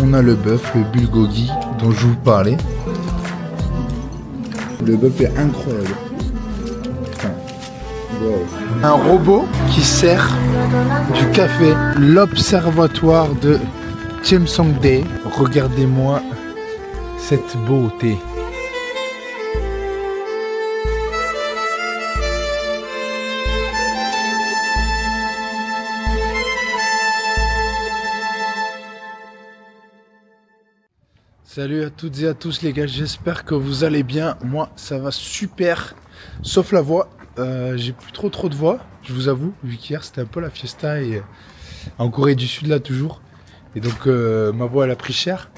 on a le bœuf, le bulgogi dont je vous parlais. Le bœuf est incroyable. Putain. Wow. Un robot qui sert du café. L'observatoire de Cheomseongdae. Regardez-moi cette beauté. Salut à toutes et à tous les gars, j'espère que vous allez bien. Moi ça va super, sauf la voix. J'ai plus trop de voix, je vous avoue, vu qu'hier c'était un peu la fiesta et en Corée du Sud là toujours. Et donc ma voix elle a pris cher.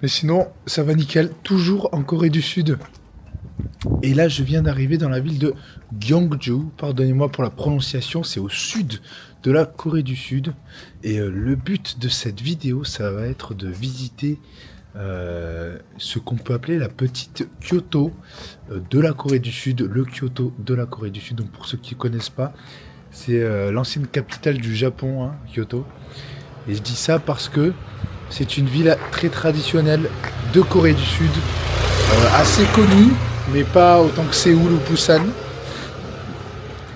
Mais sinon ça va nickel, toujours en Corée du Sud. Et là je viens d'arriver dans la ville de Gyeongju, pardonnez-moi pour la prononciation, c'est au sud de la Corée du Sud. Et le but de cette vidéo ça va être de visiter ce qu'on peut appeler la petite Kyoto de la Corée du Sud, le Kyoto de la Corée du Sud. Donc pour ceux qui ne connaissent pas, c'est l'ancienne capitale du Japon, hein, Kyoto. Et je dis ça parce que c'est une ville très traditionnelle de Corée du Sud, assez connue, mais pas autant que Séoul ou Busan.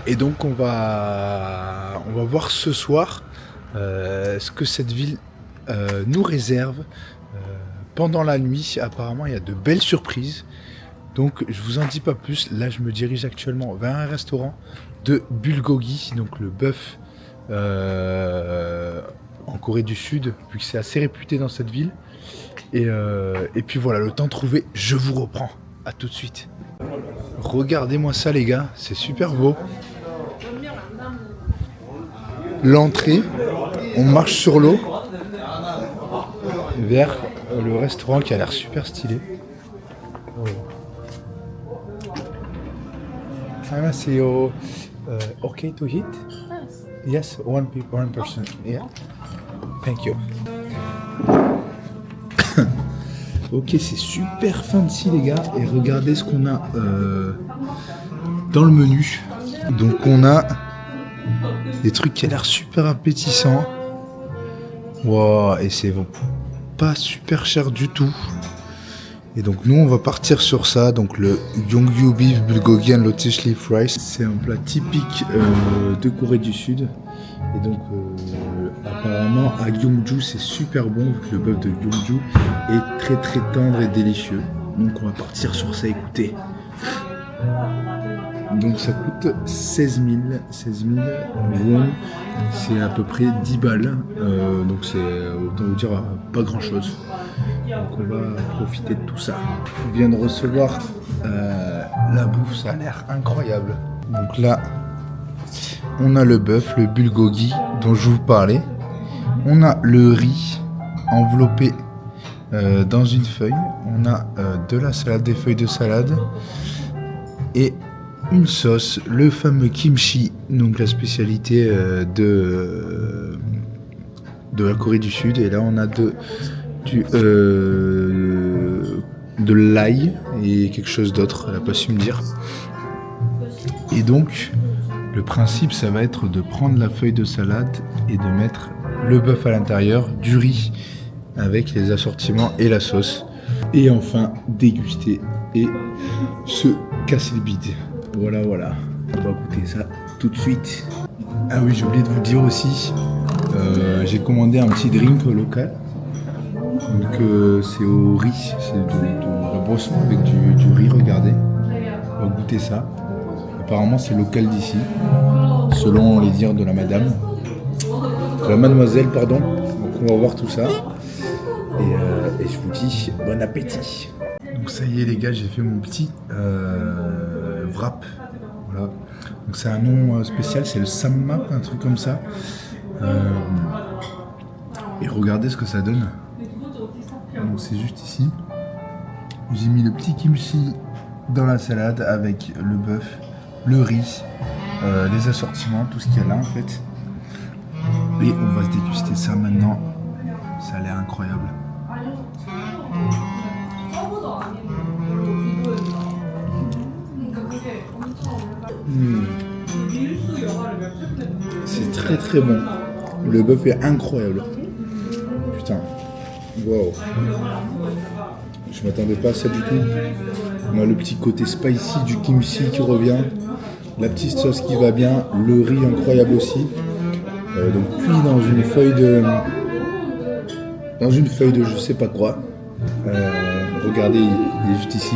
Et donc on va voir ce soir ce que cette ville nous réserve. Pendant la nuit, apparemment, il y a de belles surprises. Donc, je vous en dis pas plus. Là, je me dirige actuellement vers un restaurant de bulgogi, donc le bœuf en Corée du Sud, vu que c'est assez réputé dans cette ville. Et puis voilà, le temps trouvé, je vous reprends. À tout de suite. Regardez-moi ça, les gars. C'est super beau. L'entrée, on marche sur l'eau vers le restaurant qui a l'air super stylé. C'est okay to eat? Yes, one person. Yeah. Thank you. Ok, c'est super fancy les gars. Et regardez ce qu'on a dans le menu. Donc on a des trucs qui a l'air super appétissants. Wow, et c'est bon. Pas super cher du tout. Et donc nous on va partir sur ça. Donc le Gyeongju beef bulgogi and lotus leaf rice. C'est un plat typique de Corée du Sud. Et donc apparemment à Gyeongju c'est super bon vu que le bœuf de Gyeongju est très tendre et délicieux. Donc on va partir sur ça, écoutez. Donc ça coûte 16 000 won, c'est à peu près 10 balles, donc c'est autant vous dire pas grand chose. Donc on va profiter de tout ça. On vient de recevoir la bouffe, ça a l'air incroyable. Donc là, on a le bœuf, le bulgogi dont je vous parlais. On a le riz enveloppé dans une feuille. On a de la salade, des feuilles de salade et une sauce, le fameux kimchi, donc la spécialité de la Corée du Sud. Et là on a de l'ail et quelque chose d'autre, elle n'a pas su me dire. Et donc le principe ça va être de prendre la feuille de salade et de mettre le bœuf à l'intérieur, du riz avec les assortiments et la sauce. Et enfin déguster et se casser le bide. Voilà, on va goûter ça tout de suite. Ah oui, j'ai oublié de vous dire aussi, j'ai commandé un petit drink local. Donc c'est au riz, c'est de la boisson avec du riz, regardez. On va goûter ça. Apparemment c'est local d'ici, selon les dires de la madame. De la mademoiselle, pardon. Donc on va voir tout ça. Et je vous dis bon appétit. Donc ça y est les gars, j'ai fait mon petit wrap. Voilà. Donc c'est un nom spécial, c'est le sammap, un truc comme ça. Et regardez ce que ça donne. Donc c'est juste ici. J'ai mis le petit kimchi dans la salade avec le bœuf, le riz, les assortiments, tout ce qu'il y a là en fait. Et on va se déguster ça maintenant. Ça a l'air incroyable. C'est très très bon. Le bœuf est incroyable. Putain. Wow. Je m'attendais pas à ça du tout. On a le petit côté spicy du kimchi qui revient. La petite sauce qui va bien. Le riz incroyable aussi. Donc cuit dans une feuille de... Dans une feuille de je sais pas quoi. Regardez, il est juste ici.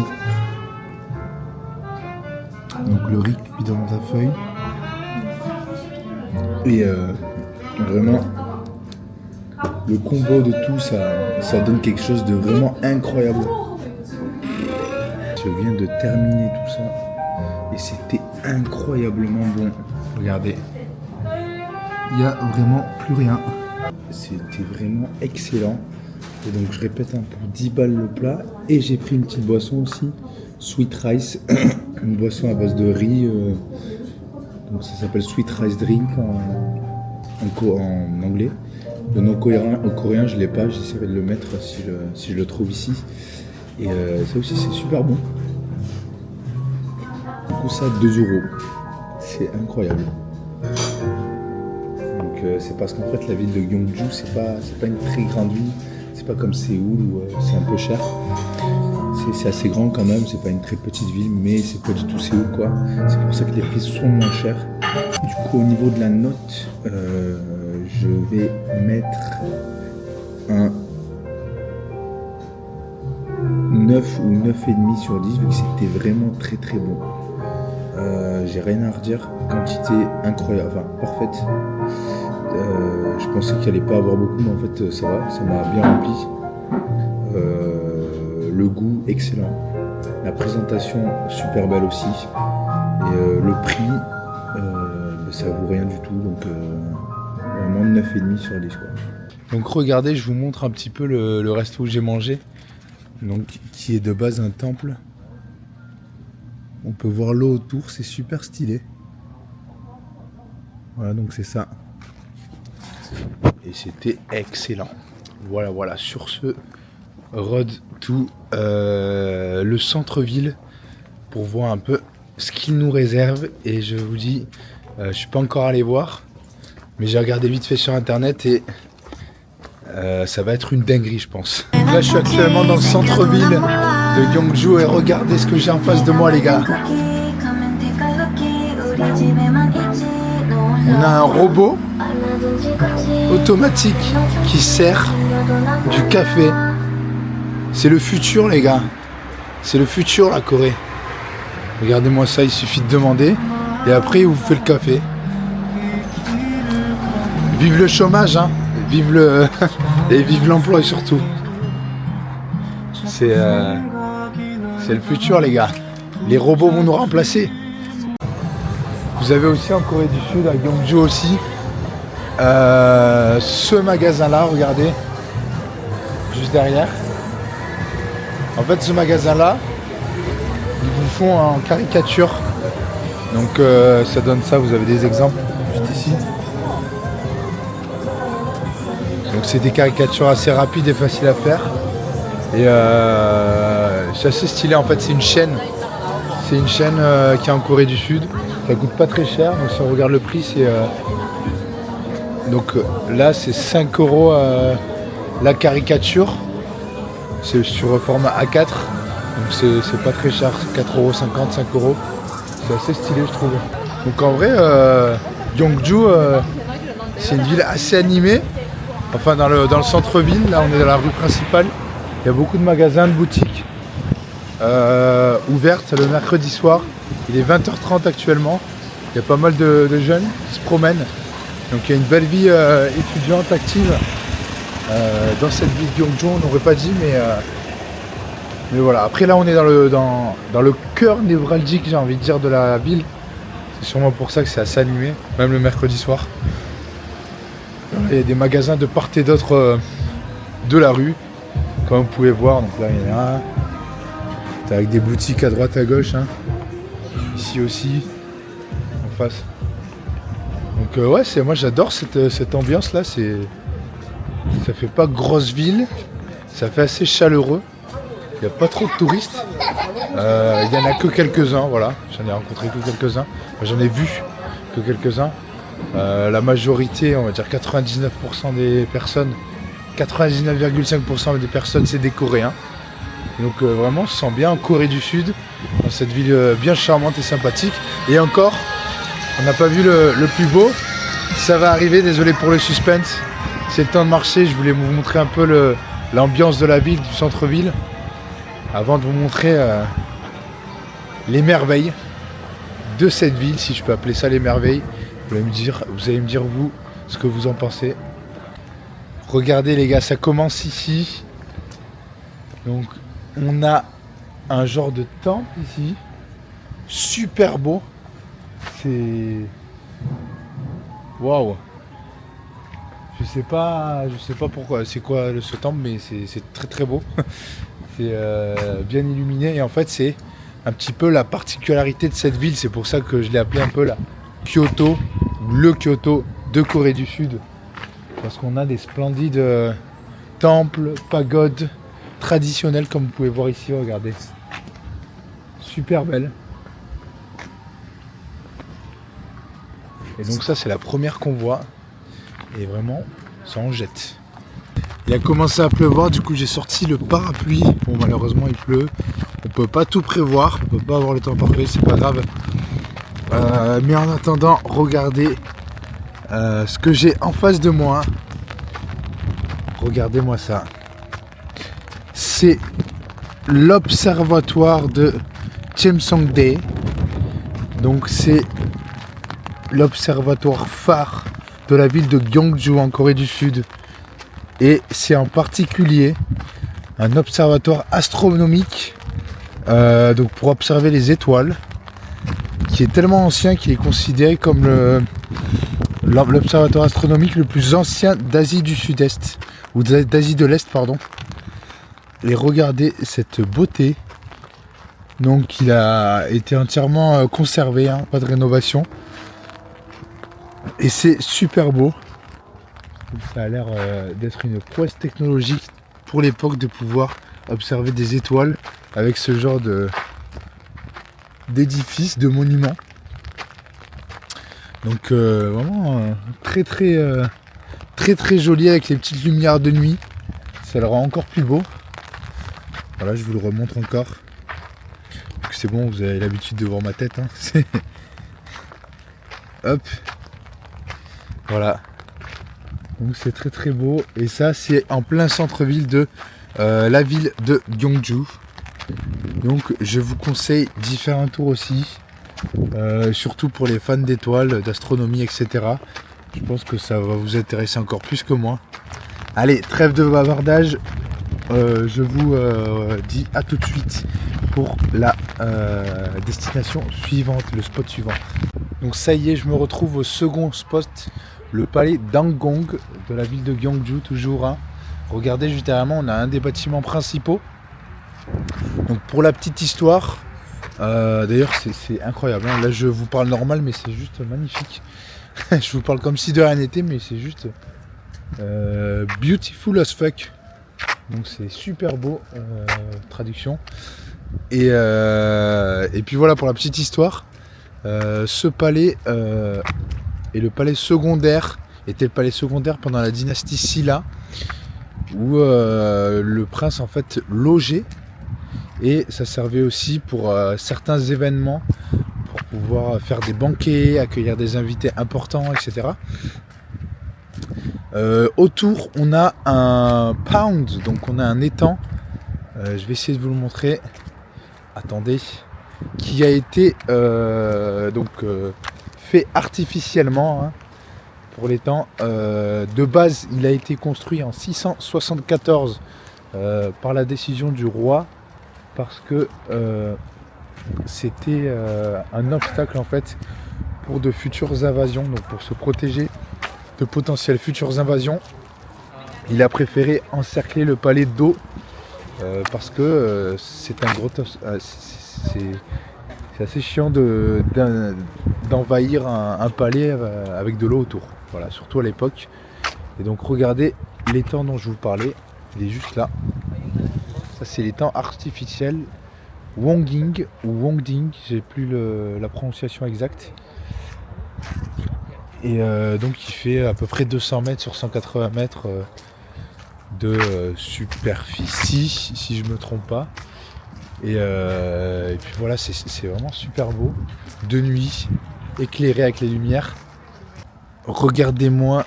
Donc le riz cuit dans la feuille. Et vraiment, le combo de tout, ça donne quelque chose de vraiment incroyable. Je viens de terminer tout ça. Et c'était incroyablement bon. Regardez. Il n'y a vraiment plus rien. C'était vraiment excellent. Et donc je répète, pour 10 balles le plat. Et j'ai pris une petite boisson aussi. Sweet Rice. Une boisson à base de riz. Donc ça s'appelle Sweet Rice Drink en anglais. Le nom coréen je ne l'ai pas. J'essaierai de le mettre si je le trouve ici. Et ça aussi c'est super bon. Du coup ça 2 €. C'est incroyable. Donc c'est parce qu'en fait la ville de Gyeongju c'est pas une très grande ville. C'est pas comme Séoul où c'est un peu cher. C'est assez grand quand même, c'est pas une très petite ville, mais c'est pas du tout Séoul quoi. C'est pour ça que les prix sont moins chers. Du coup au niveau de la note, je vais mettre un 9 ou 9,5 sur 10 vu que c'était vraiment très très bon. J'ai rien à redire, quantité incroyable, enfin parfaite. Je pensais qu'il allait pas avoir beaucoup, mais en fait ça va, ça m'a bien rempli. Le goût excellent, la présentation super belle aussi, et le prix ça vaut rien du tout, donc vraiment 9,5 sur 10 quoi. Donc regardez, je vous montre un petit peu le resto où j'ai mangé, donc qui est de base un temple. On peut voir l'eau autour, c'est super stylé. Voilà, donc c'est ça. Et c'était excellent. Voilà, sur ce, road to le centre-ville pour voir un peu ce qu'il nous réserve. Et je vous dis, je suis pas encore allé voir, mais j'ai regardé vite fait sur internet et ça va être une dinguerie je pense. Là je suis actuellement dans le centre-ville de Gyeongju et regardez ce que j'ai en face de moi les gars. On a un robot automatique qui sert du café. C'est le futur les gars. C'est le futur la Corée. Regardez-moi ça, il suffit de demander et après il vous fait le café. Vive le chômage hein. Vive le et vive l'emploi surtout. C'est le futur les gars. Les robots vont nous remplacer. Vous avez aussi en Corée du Sud, à Gyeongju aussi, ce magasin-là, regardez, juste derrière. En fait, ce magasin-là, ils vous font en caricature. Donc ça donne ça, vous avez des exemples juste ici. Donc c'est des caricatures assez rapides et faciles à faire. Et c'est assez stylé, en fait, c'est une chaîne. C'est une chaîne qui est en Corée du Sud. Ça coûte pas très cher, donc si on regarde le prix, c'est... Donc là, c'est 5 € la caricature. C'est sur format A4. Donc c'est pas très cher, 4,50 €, 5 €. C'est assez stylé, je trouve. Donc en vrai, Gyeongju, c'est une ville assez animée. Enfin, dans le centre-ville, là, on est dans la rue principale. Il y a beaucoup de magasins, de boutiques ouvertes le mercredi soir. Il est 20h30 actuellement. Il y a pas mal de jeunes qui se promènent. Donc il y a une belle vie étudiante active dans cette ville de Gyeongju. On n'aurait pas dit, mais voilà. Après là, on est dans le cœur névralgique, j'ai envie de dire, de la ville. C'est sûrement pour ça que c'est assez animé, même le mercredi soir. Il y a des magasins de part et d'autre de la rue, comme vous pouvez voir. Donc là, il y en a un. C'est avec des boutiques à droite à gauche. Hein. Ici aussi, en face. Donc ouais, moi j'adore cette ambiance là. Ça fait pas grosse ville, ça fait assez chaleureux. Il n'y a pas trop de touristes. Il n'y en a que quelques-uns, voilà. J'en ai rencontré que quelques-uns. Enfin, j'en ai vu que quelques-uns. La majorité, on va dire 99% des personnes 99,5% des personnes, c'est des Coréens. Donc vraiment, on se sent bien en Corée du Sud, dans cette ville bien charmante et sympathique. Et encore, on n'a pas vu le plus beau. Ça va arriver, désolé pour le suspense. C'est le temps de marcher, je voulais vous montrer un peu l'ambiance de la ville, du centre-ville. Avant de vous montrer les merveilles de cette ville, si je peux appeler ça les merveilles. Vous allez me dire vous ce que vous en pensez. Regardez les gars, ça commence ici. Donc on a un genre de temple ici. Super beau. C'est... Waouh. Je sais pas pourquoi, c'est quoi ce temple, mais c'est très très beau. C'est bien illuminé et en fait c'est un petit peu la particularité de cette ville. C'est pour ça que je l'ai appelé un peu la Kyoto, le Kyoto de Corée du Sud. Parce qu'on a des splendides temples, pagodes traditionnelles comme vous pouvez voir ici, regardez. Super belle. Et donc ça c'est la première qu'on voit. Et vraiment, ça en jette. Il a commencé à pleuvoir, du coup j'ai sorti le parapluie. Bon malheureusement il pleut. On peut pas tout prévoir, on peut pas avoir le temps parfait, c'est pas grave. Mais en attendant, regardez ce que j'ai en face de moi. Regardez-moi ça. C'est l'observatoire de Cheomsongdae. Donc c'est l'observatoire phare de la ville de Gyeongju en Corée du Sud. Et c'est en particulier un observatoire astronomique donc pour observer les étoiles, qui est tellement ancien qu'il est considéré comme l'observatoire astronomique le plus ancien d'Asie du Sud-Est, ou d'Asie de l'Est, pardon. Et regardez cette beauté. Donc il a été entièrement conservé, hein, pas de rénovation. Et c'est super beau. Ça a l'air d'être une prouesse technologique pour l'époque de pouvoir observer des étoiles avec ce genre d'édifice, de monument. Donc vraiment très très joli avec les petites lumières de nuit. Ça le rend encore plus beau. Voilà, je vous le remontre encore. Donc c'est bon, vous avez l'habitude de voir ma tête. Hein. Hop. Voilà. Donc c'est très très beau. Et ça c'est en plein centre-ville de la ville de Gyeongju. Donc je vous conseille d'y faire un tour aussi. Surtout pour les fans d'étoiles, d'astronomie, etc. Je pense que ça va vous intéresser encore plus que moi. Allez, trêve de bavardage. Je vous dis à tout de suite pour la destination suivante, le spot suivant. Donc ça y est, je me retrouve au second spot, le palais d'Angong de la ville de Gyeongju, toujours. Hein. Regardez, juste derrière moi, on a un des bâtiments principaux. Donc pour la petite histoire, d'ailleurs c'est incroyable. Hein. Là je vous parle normal, mais c'est juste magnifique. Je vous parle comme si de rien n'était, mais c'est juste beautiful as fuck. Donc c'est super beau, traduction. Et puis voilà pour la petite histoire. Ce palais est le palais secondaire, était le palais secondaire pendant la dynastie Silla, où le prince en fait logeait, et ça servait aussi pour certains événements, pour pouvoir faire des banquets, accueillir des invités importants, etc. Autour on a un pound, donc on a un étang, je vais essayer de vous le montrer, attendez, qui a été fait artificiellement, hein, pour l'étang. De base il a été construit en 674 par la décision du roi, parce que c'était un obstacle en fait pour de futures invasions, donc pour se protéger de potentielles futures invasions. Il a préféré encercler le palais d'eau parce que c'est un gros c'est assez chiant d'envahir un palais avec de l'eau autour, voilà, surtout à l'époque. Et donc regardez l'étang dont je vous parlais, il est juste là. Ça c'est l'étang artificiel Wonging ou Wongding, j'ai plus la prononciation exacte. Et donc il fait à peu près 200 mètres sur 180 mètres. de superficie, si je me trompe pas. Et puis voilà, c'est vraiment super beau. De nuit, éclairé avec les lumières. Regardez-moi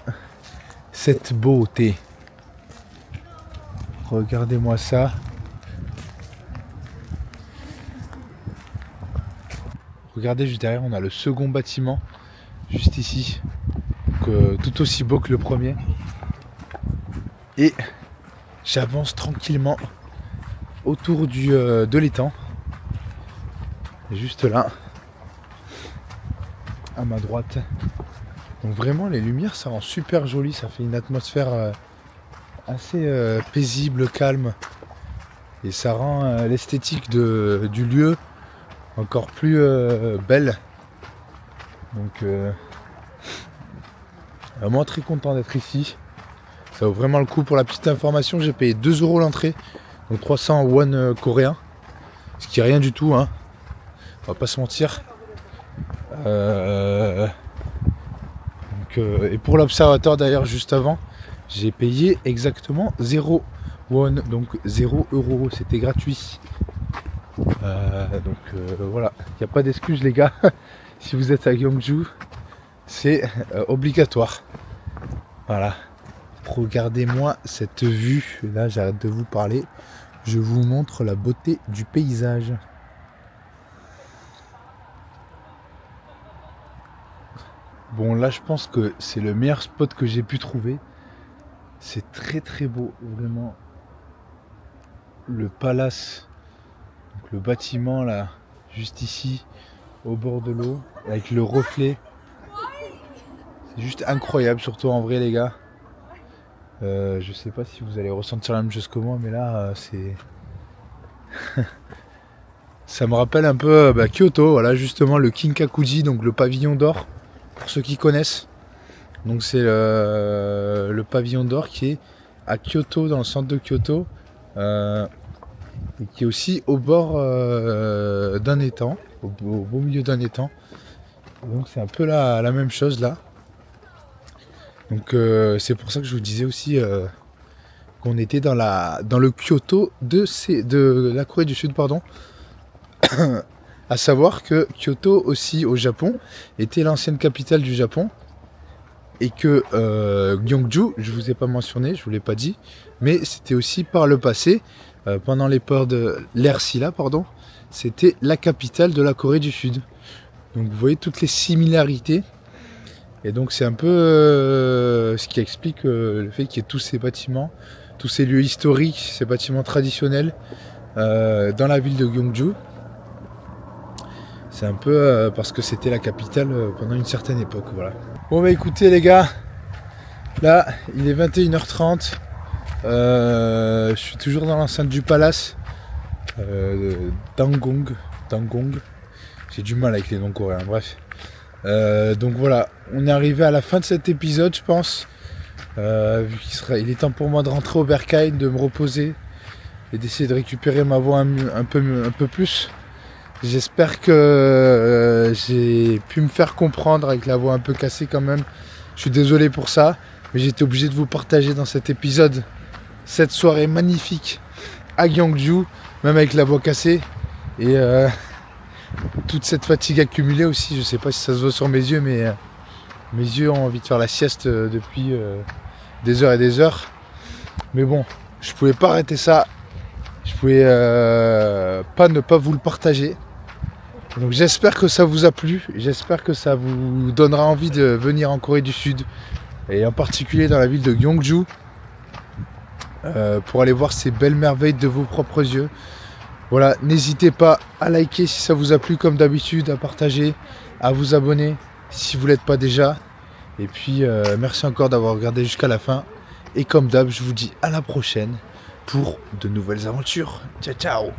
cette beauté. Regardez-moi ça. Regardez juste derrière, on a le second bâtiment, juste ici. Donc, tout aussi beau que le premier. Et j'avance tranquillement autour de l'étang. Juste là, à ma droite. Donc vraiment, les lumières, ça rend super joli. Ça fait une atmosphère assez paisible, calme. Et ça rend l'esthétique du lieu encore plus belle. Donc vraiment très content d'être ici. Ça vaut vraiment le coup. Pour la petite information, j'ai payé 2 € l'entrée, donc 300 won coréens, ce qui est rien du tout, hein. On va pas se mentir. Et pour l'observateur d'ailleurs, juste avant, j'ai payé exactement 0 won, donc 0 €, c'était gratuit. Voilà, il n'y a pas d'excuse les gars. Si vous êtes à Gyeongju, c'est obligatoire. Voilà. Regardez-moi cette vue. Là, j'arrête de vous parler. Je vous montre la beauté du paysage. Bon, là, je pense que c'est le meilleur spot que j'ai pu trouver. C'est très très beau, vraiment. Le palace, donc le bâtiment là, juste ici, au bord de l'eau, avec le reflet. C'est juste incroyable, surtout en vrai les gars. Je sais pas si vous allez ressentir la même chose que moi, mais là c'est... Ça me rappelle un peu Kyoto, voilà, justement le Kinkakuji, donc le pavillon d'or, pour ceux qui connaissent. Donc c'est le pavillon d'or qui est à Kyoto, dans le centre de Kyoto, et qui est aussi au bord d'un étang, au beau milieu d'un étang. Donc c'est un peu la même chose là. Donc c'est pour ça que je vous disais aussi qu'on était dans le Kyoto de la Corée du Sud, pardon. À savoir que Kyoto aussi au Japon était l'ancienne capitale du Japon. Et que Gyeongju, je ne vous ai pas mentionné, je ne vous l'ai pas dit, mais c'était aussi par le passé, pendant l'ère Silla, pardon, c'était la capitale de la Corée du Sud. Donc vous voyez toutes les similarités. Et donc c'est un peu ce qui explique le fait qu'il y ait tous ces bâtiments, tous ces lieux historiques, ces bâtiments traditionnels dans la ville de Gyeongju. C'est un peu parce que c'était la capitale pendant une certaine époque, voilà. Bon bah écoutez les gars, là il est 21h30, je suis toujours dans l'enceinte du palace, Dangong, j'ai du mal avec les noms coréens, bref. Donc voilà, on est arrivé à la fin de cet épisode je pense, vu il est temps pour moi de rentrer au Berghain, de me reposer et d'essayer de récupérer ma voix un peu plus. J'espère que j'ai pu me faire comprendre avec la voix un peu cassée quand même. Je suis désolé pour ça, mais j'étais obligé de vous partager dans cet épisode cette soirée magnifique à Gyeongju, même avec la voix cassée. Et toute cette fatigue accumulée aussi. Je sais pas si ça se voit sur mes yeux, mais mes yeux ont envie de faire la sieste depuis des heures et des heures. Mais bon, je pouvais pas arrêter ça. Je pouvais pas ne pas vous le partager. Donc j'espère que ça vous a plu, j'espère que ça vous donnera envie de venir en Corée du Sud, et en particulier dans la ville de Gyeongju, pour aller voir ces belles merveilles de vos propres yeux. Voilà, n'hésitez pas à liker si ça vous a plu comme d'habitude, à partager, à vous abonner si vous ne l'êtes pas déjà. Et puis merci encore d'avoir regardé jusqu'à la fin. Et comme d'hab, je vous dis à la prochaine pour de nouvelles aventures. Ciao ciao.